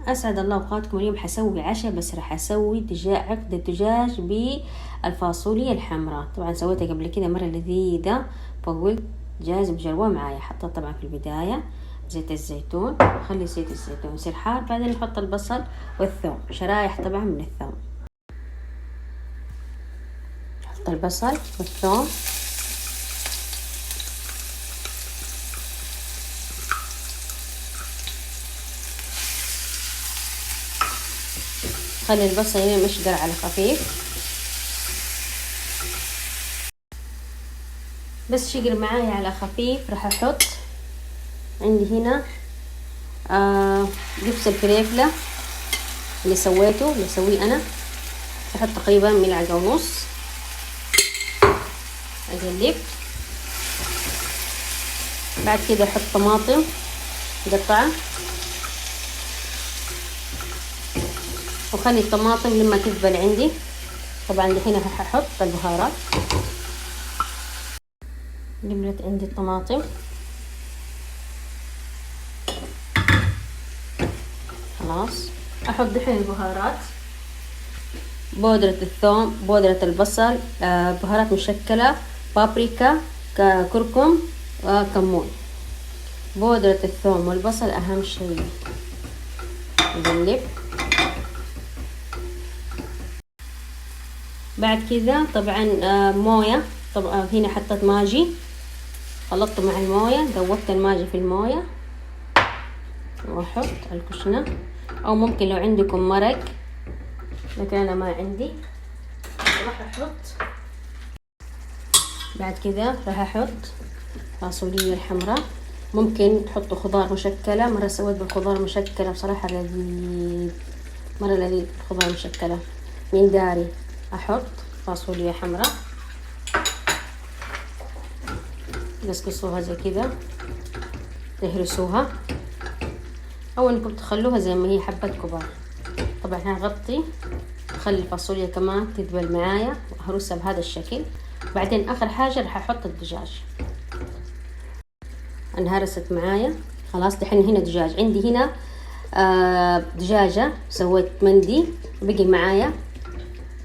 أسعد الله أوقاتكم. اليوم حسوي عشاء، بس راح أسوي عقدة دجاج بالفاصوليا الحمراء. طبعا سويتها قبل كده مرة لذيذة، فقلت جاز بجربوها معايا. حطيت طبعا في البداية زيت الزيتون، خلي زيت الزيتون يصير حار، بعدين نحط البصل والثوم، شرايح طبعا من الثوم. نحط البصل والثوم، خلي البصل يمشقر على خفيف، بس شقر معايا على خفيف. راح احط عندي هنا دبس الفليفلة اللي سويه انا، احط تقريبا ملعقة ونص. اقلب، بعد كده احط طماطم مقطعة، وخلي الطماطم لما تذبل عندي. طبعا هنا هحط البهارات. قبلت عندي الطماطم، خلاص احط دحين البهارات: بودرة الثوم، بودرة البصل، بهارات مشكلة، بابريكا، كركم وكمون. بودرة الثوم والبصل اهم شيء. نقلب. بعد كذا طبعا موية. طبعا هنا حطيت ماجي، خلطته مع الموية، ذوبت الماجي في الموية واحط على الكشنة، او ممكن لو عندكم مرق، لكن انا ما عندي. راح احط بعد كذا راح احط فاصوليا الحمراء. ممكن تحطوا خضار مشكلة، مرة سويت بالخضار المشكلة بصراحة لذيذ، مرة لذيذ الخضار المشكلة من داري. احط فاصوليا حمراء، قصقصوها زي كذا، تهرسوها، او انكم تخلوها زي ما هي حبات كبار. طبعا هغطي، اخلي الفاصوليا كمان تذبل معايا وهرسها بهذا الشكل. بعدين اخر حاجة راح احط الدجاج. انهرست معايا خلاص. دحين هنا دجاج عندي هنا دجاجة، سويت مندي، بقي معايا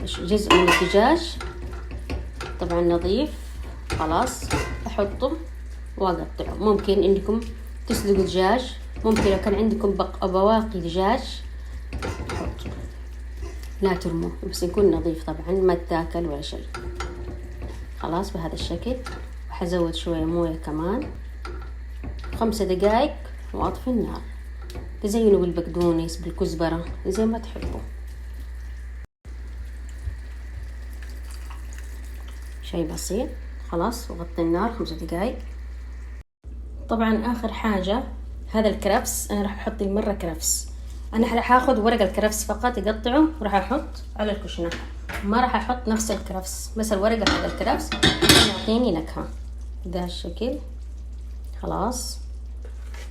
جزء من الدجاج طبعا نظيف، خلاص احطه واقطعه. ممكن انكم تسلقوا دجاج، ممكن لو كان عندكم بواقي دجاج حطوا، لا ترموه، بس يكون نظيف طبعا ما تاكل ولا شيء. خلاص بهذا الشكل. وحزود شوية موية كمان، 5 دقائق واطفي النار. تزينوا بالبقدونس بالكزبرة زي ما تحبوا، شيء بسيط. خلاص وغطي النار 5 دقائق. طبعا اخر حاجة هذا الكرفس، انا راح احط مرة كرفس. انا راح اخذ ورق الكرفس فقط اقطعه وراح احط على الكشنة، ما راح احط نفس الكرفس، بس الورقة حق الكرفس يعطيني نكهة ده الشكل. خلاص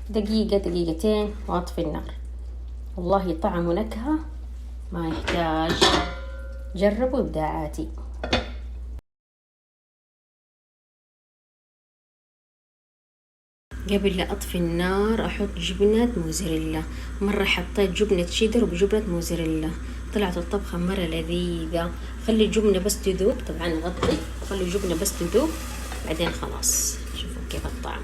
دقيقة دقيقتين واطفي النار. والله طعم ونكهة ما يحتاج، جربوا ابداعاتي. قبل لا اطفي النار احط جبنة موزاريلا. مرة حطيت جبنة شيدر وجبنة موزاريلا، طلعت الطبخة مرة لذيذة. خلي الجبنة بس تذوب، طبعا غطي، خلي الجبنة بس تذوب، بعدين خلاص شوفوا كيف الطعم.